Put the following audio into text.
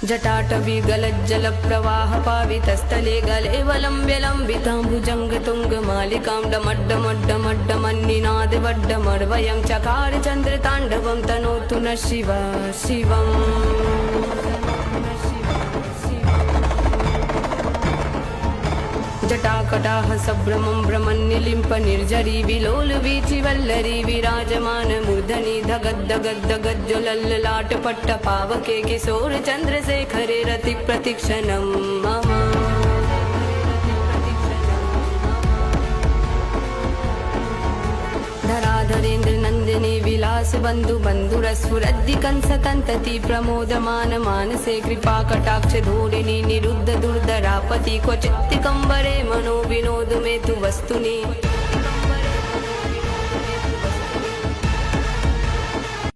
जटाटवी गलज्जल प्रवाह पावितस्थले गले वलम्ब्य लम्बिताम्बुजङ्ग तुङ्गमालिकां डमड्डमड्डमड्डमन्निनाद वड्डमर्वयं चकार चन्द्रताण्डवं तनोतु न शिव शिवम् जटाकटाह सभ्रमं भ्रमन्निलिम्प निर्जरी विलोल वीचि वल्लरी विराजमान मूर्धनि धगद्धगद्धगज्ज्वलल्ललाट पट्ट पावके किशोर चन्द्रशेखरे रति प्रतिक्षणं मम धराधरेन्द्र नन्दिनी विलास बन्धु बन्धुरस्फुरद्दि कंसतन्तति प्रमोदमान मानसे कृपा कटाक्ष धूरिणी निरुद्ध दुर्धरापति क्वचित्तिकम्बरे मनो विनोद मे तु वस्तुनि